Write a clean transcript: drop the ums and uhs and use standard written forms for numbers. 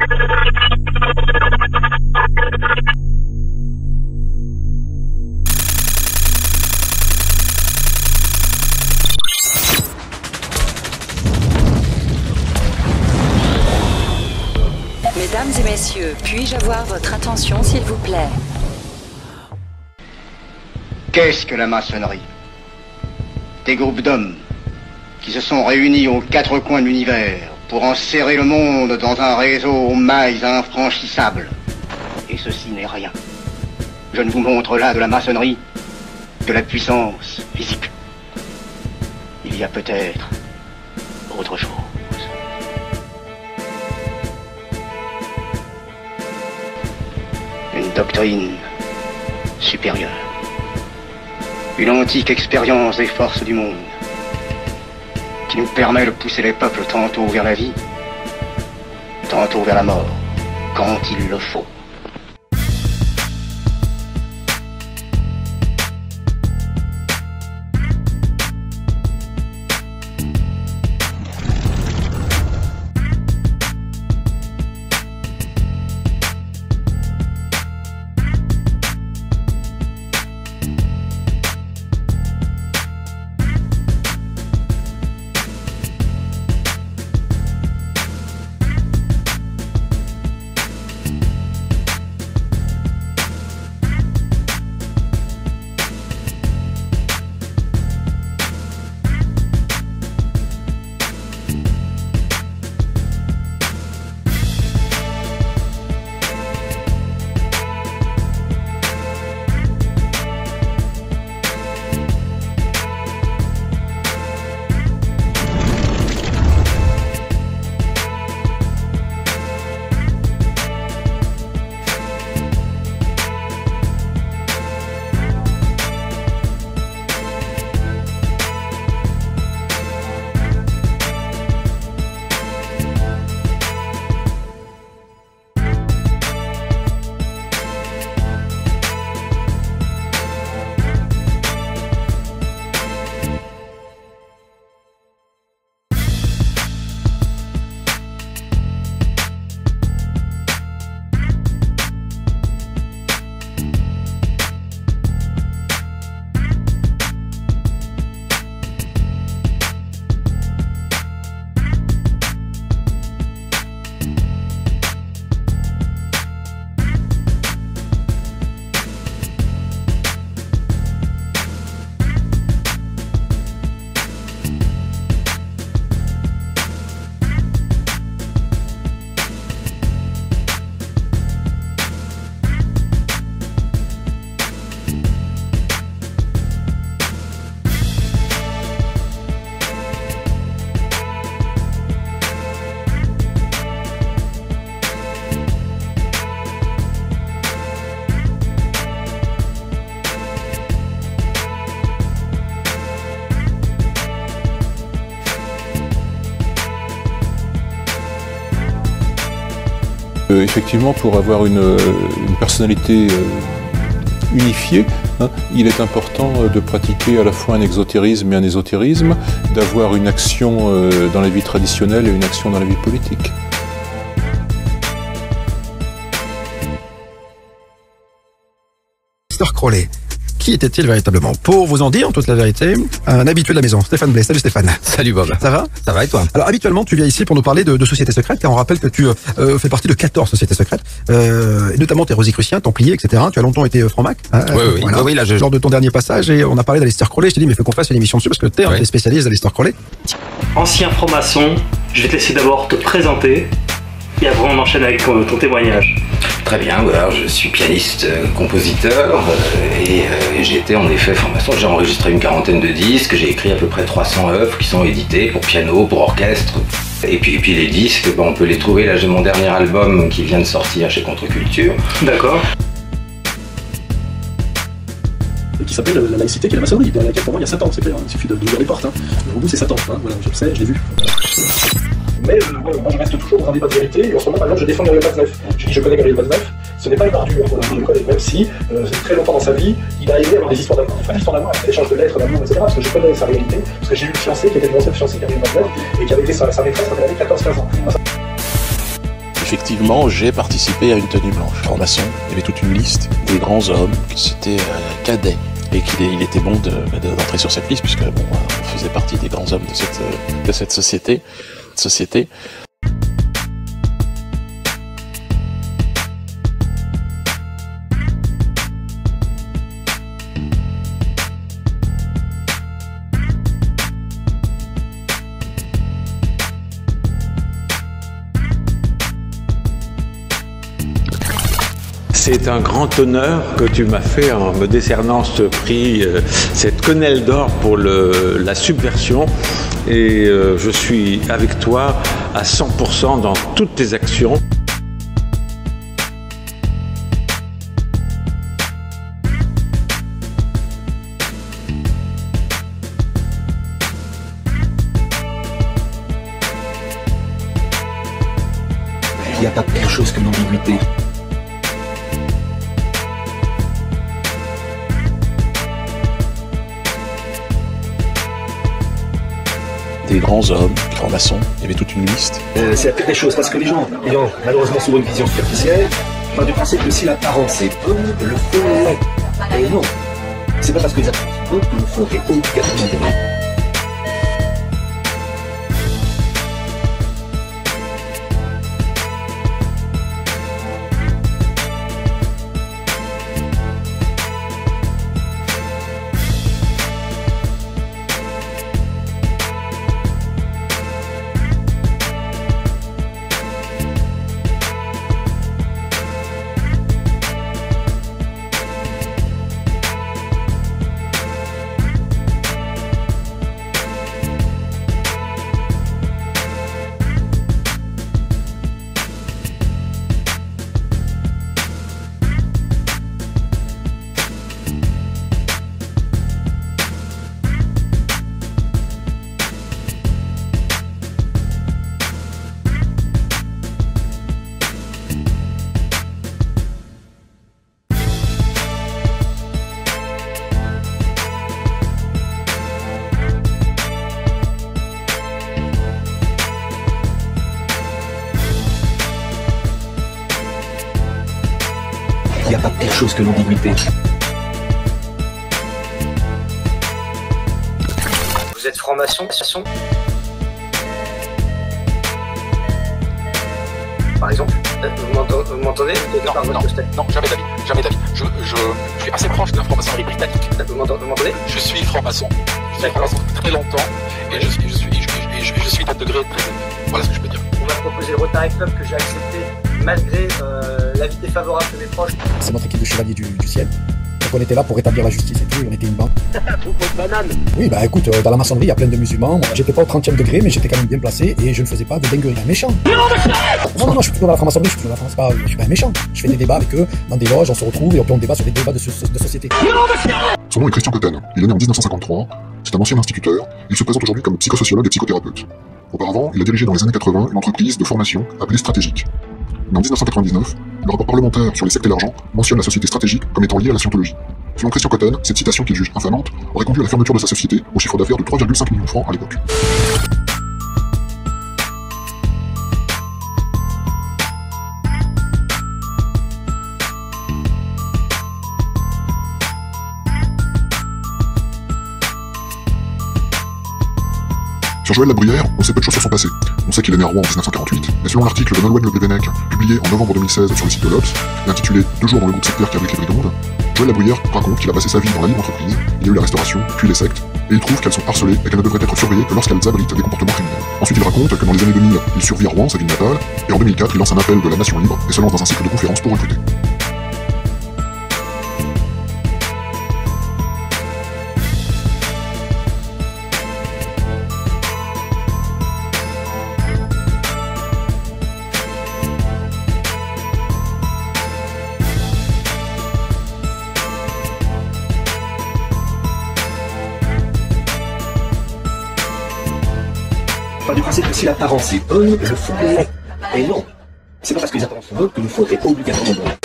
Mesdames et messieurs, puis-je avoir votre attention, s'il vous plaît? Qu'est-ce que la maçonnerie? Des groupes d'hommes qui se sont réunis aux quatre coins de l'univers pour enserrer le monde dans un réseau aux mailles infranchissables. Et ceci n'est rien. Je ne vous montre là de la maçonnerie, de la puissance physique. Il y a peut-être autre chose. Une doctrine supérieure. Une antique expérience des forces du monde qui nous permet de pousser les peuples tantôt vers la vie, tantôt vers la mort, quand il le faut. Effectivement, pour avoir une personnalité unifiée, il est important de pratiquer à la fois un exotérisme et un ésotérisme, d'avoir une action dans la vie traditionnelle et une action dans la vie politique. Aleister Crowley. Qui était-il véritablement? Pour vous en dire toute la vérité, un habitué de la maison, Stéphane Blais. Salut Stéphane. Salut Bob. Ça va? Ça va et toi? Alors habituellement, tu viens ici pour nous parler de sociétés secrètes, car on rappelle que tu fais partie de 14 sociétés secrètes, et notamment tes Rosicruciens, Templiers, etc. Tu as longtemps été franc-mac. Oui. Voilà. Oui, là, lors de ton dernier passage, et on a parlé d'Aleister Crowley. Je t'ai dit, mais il faut qu'on fasse une émission dessus, parce que t'es un des spécialistes d'Aleister Crowley. Ancien franc-maçon, je vais te laisser d'abord te présenter, et après on enchaîne avec ton témoignage. Très bien, alors je suis pianiste, compositeur, et j'ai été en effet franc-maçon. J'ai enregistré une quarantaine de disques, j'ai écrit à peu près 300 œuvres qui sont éditées pour piano, pour orchestre. Et puis les disques, on peut les trouver. Là j'ai mon dernier album qui vient de sortir chez Contre-Culture. D'accord. Qui s'appelle la laïcité, qui est la maçonnerie, dans laquelle pour moi il y a Satan, c'est clair, il suffit d'ouvrir les portes. Au bout c'est Satan, voilà, je le sais, je l'ai vu. Mais moi je reste toujours dans un débat de vérité, et en ce moment par exemple je défends Gabriel Maznev. Je dis je connais Gabriel Maznev, ce n'est pas une ordure, voilà, je le connais, même si très longtemps dans sa vie, il a aimé avoir des histoires d'amour, des histoires d'amour, des échanges de lettres, d'amour, etc. Parce que je connais sa réalité, parce que j'ai eu une fiancée qui était une ancienne fiancée Gabriel Maznev, et qui avait été sa maîtresse quand elle avait 14-15 ans. effectivement, j'ai participé à une tenue blanche. Franc-maçon, il y avait toute une liste des grands hommes, c'était cadet. Et qu'il était bon d'entrer sur cette liste, puisque bon, on faisait partie des grands hommes de cette société. C'est un grand honneur que tu m'as fait en me décernant ce prix, cette quenelle d'or pour la subversion. Et je suis avec toi à 100% dans toutes tes actions. Il n'y a pas pire chose que l'ambiguïté. Des grands hommes, francs-maçons, il y avait toute une liste. C'est la pire des choses, parce que les gens, ayant malheureusement souvent une vision superficielle, partent du principe que si l'apparence est bonne, le fond l'est. Et non, c'est pas parce que les apparences sont bonnes que le fond est obligatoirement bon. Il n'y a pas pire chose que l'ambiguïté. Vous êtes franc-maçon, par exemple? Vous m'entendez? Non, jamais d'avis, jamais d'avis. Je suis assez proche de la franc-maçonnerie britannique. Vous m'entendez? Je suis franc-maçon. Je suis franc-maçon depuis très longtemps et je suis d'un degré très élevé. Voilà ce que je peux dire. On m'a proposé le Rotary Club que j'ai accepté malgré l'avis défavorable de mes proches. C'est notre équipe de chevaliers du ciel. Donc on était là pour rétablir la justice et tout, on était une bande. Beaucoup de bananes. Oui, bah écoute, dans la maçonnerie, il y a plein de musulmans. J'étais pas au 30e degré, mais j'étais quand même bien placé et je ne faisais pas de dinguerie. Un méchant. Non, je suis toujours dans la franc-maçonnerie, je suis pas un méchant. Je fais des débats avec eux, dans des loges, on se retrouve et on débat sur des débats de société. Son nom est Christian Cotten. Il est né en 1953. C'est un ancien instituteur. Il se présente aujourd'hui comme psychosociologue et psychothérapeute. Auparavant, il a dirigé dans les années 80 une entreprise de formation appelée Stratégique. Mais en 1999, le rapport parlementaire sur les sectes et l'argent mentionne la société stratégique comme étant liée à la scientologie. Selon Christian Cotten, cette citation qu'il juge infamante aurait conduit à la fermeture de sa société au chiffre d'affaires de 3,5 millions de francs à l'époque. Sur Joël Labruyère, on sait peu de choses sur son passé. On sait qu'il est né à Rouen en 1948, mais selon l'article de Nolwenn Le Grevenec, publié en novembre 2016 sur le site de l'Obs, et intitulé « 2 jours dans le groupe sectaire qui abrite les Bridondes », Joël Labruyère raconte qu'il a passé sa vie dans la libre entreprise, il y a eu la restauration, puis les sectes, et il trouve qu'elles sont harcelées et qu'elles ne devraient être surveillées que lorsqu'elles abritent des comportements criminels. Ensuite il raconte que dans les années 2000, il survit à Rouen, sa ville natale, et en 2004 il lance un appel de la Nation Libre et se lance dans un cycle de conférences pour recruter. Part du principe que si l'apparence est bonne, le fond l'est. Et non, c'est pas parce que les apparences sont bonnes que le fond est obligatoirement bon.